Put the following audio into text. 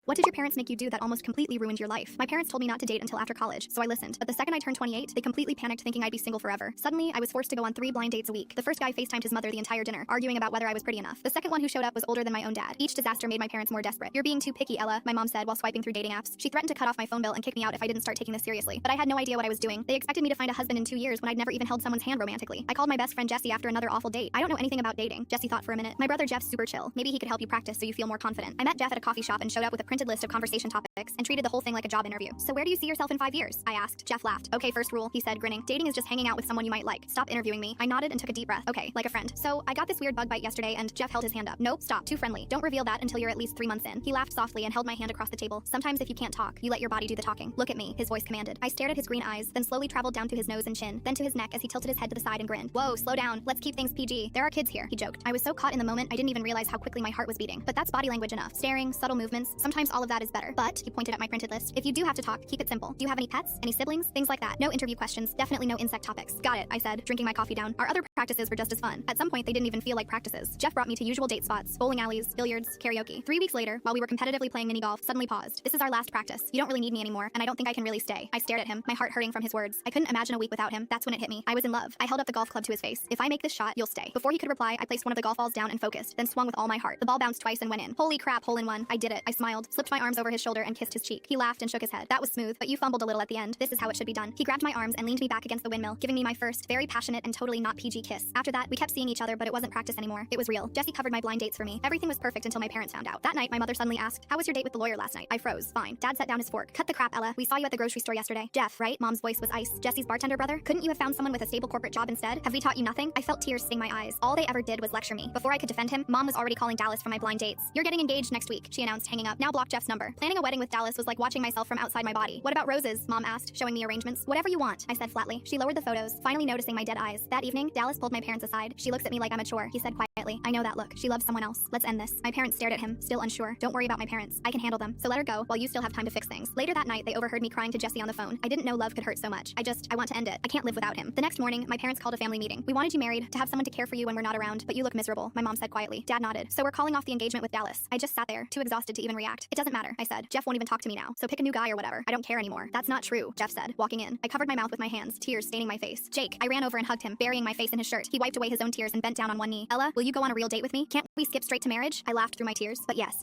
What did your parents make you do that almost completely ruined your life? My parents told me not to date until after college, so I listened. But the second I turned 28, they completely panicked thinking I'd be single forever. Suddenly, I was forced to go on 3 blind dates a week. The first guy FaceTimed his mother the entire dinner, arguing about whether I was pretty enough. The second one who showed up was older than my own dad. Each disaster made my parents more desperate. "You're being too picky, Ella," my mom said while swiping through dating apps. She threatened to cut off my phone bill and kick me out if I didn't start taking this seriously. But I had no idea what I was doing. They expected me to find a husband in 2 years when I'd never even held someone's hand romantically. I called my best friend Jesse after another awful date. "I don't know anything about dating." Jesse thought for a minute. "My brother Jeff's super chill. Maybe he could help you practice so you feel more confident." I met Jeff at a coffee shop and showed up with a printed list of conversation topics and treated the whole thing like a job interview. "So where do you see yourself in 5 years?" I asked. Jeff laughed. "Okay, first rule," he said, grinning. "Dating is just hanging out with someone you might like. Stop interviewing me." I nodded and took a deep breath. "Okay, like a friend." "So I got this weird bug bite yesterday," and Jeff held his hand up. "Nope, stop. Too friendly. Don't reveal that until you're at least 3 months in." He laughed softly and held my hand across the table. "Sometimes if you can't talk, you let your body do the talking. Look at me," his voice commanded. I stared at his green eyes, then slowly traveled down to his nose and chin, then to his neck as he tilted his head to the side and grinned. "Whoa, slow down. Let's keep things PG. There are kids here," he joked. I was so caught in the moment I didn't even realize how quickly my heart was beating. But that's body language enough. Staring, subtle movements, sometimes all of that is better. "But," he pointed at my printed list, "if you do have to talk, keep it simple. Do you have any pets? Any siblings? Things like that. No interview questions. Definitely no insect topics." "Got it," I said, drinking my coffee down. Our other practices were just as fun. At some point, they didn't even feel like practices. Jeff brought me to usual date spots, bowling alleys, billiards, karaoke. 3 weeks later, while we were competitively playing mini golf, suddenly paused. "This is our last practice. You don't really need me anymore, and I don't think I can really stay." I stared at him, my heart hurting from his words. I couldn't imagine a week without him. That's when it hit me. I was in love. I held up the golf club to his face. "If I make this shot, you'll stay." Before he could reply, I placed one of the golf balls down and focused, then swung with all my heart. The ball bounced twice and went in. "Holy crap, hole in one." I did it. I smiled, slipped my arms over his shoulder and kissed his cheek. He laughed and shook his head. "That was smooth, but you fumbled a little at the end. This is how it should be done." He grabbed my arms and leaned me back against the windmill, giving me my first, very passionate and totally not PG kiss. After that, we kept seeing each other, but it wasn't practice anymore. It was real. Jesse covered my blind dates for me. Everything was perfect until my parents found out. That night, my mother suddenly asked, "How was your date with the lawyer last night?" I froze. "Fine." Dad set down his fork. "Cut the crap, Ella. We saw you at the grocery store yesterday." "Jeff, right?" Mom's voice was ice. "Jesse's bartender brother? Couldn't you have found someone with a stable corporate job instead? Have we taught you nothing?" I felt tears sting my eyes. All they ever did was lecture me. Before I could defend him, Mom was already calling Dallas from my blind dates. "You're getting engaged next week," she announced, hanging up. "Now block Jeff's number." Planning a wedding with Dallas was like watching myself from outside my body. "What about roses?" Mom asked, showing me arrangements. "Whatever you want," I said flatly. She lowered the photos, finally noticing my dead eyes. That evening, Dallas pulled my parents aside. "She looks at me like I'm a chore," he said quietly. "I know that look. She loves someone else. Let's end this." My parents stared at him, still unsure. "Don't worry about my parents. I can handle them. So let her go while you still have time to fix things." Later that night, they overheard me crying to Jesse on the phone. I didn't know love could hurt so much. I want to end it. I can't live without him. The next morning, my parents called a family meeting. "We wanted you married, to have someone to care for you when we're not around, but you look miserable," my mom said quietly. Dad nodded. "So we're calling off the engagement with Dallas." I just sat there, too exhausted to even react. "It doesn't matter," I said. "Jeff won't even talk to me now. So pick a new guy or whatever. I don't care anymore." "That's not true," Jeff said, walking in. I covered my mouth with my hands, tears staining my face. "Jake." I ran over and hugged him, burying my face in his shirt. He wiped away his own tears and bent down on one knee. "Ella, will you go on a real date with me? Can't we skip straight to marriage?" I laughed through my tears. "But yes."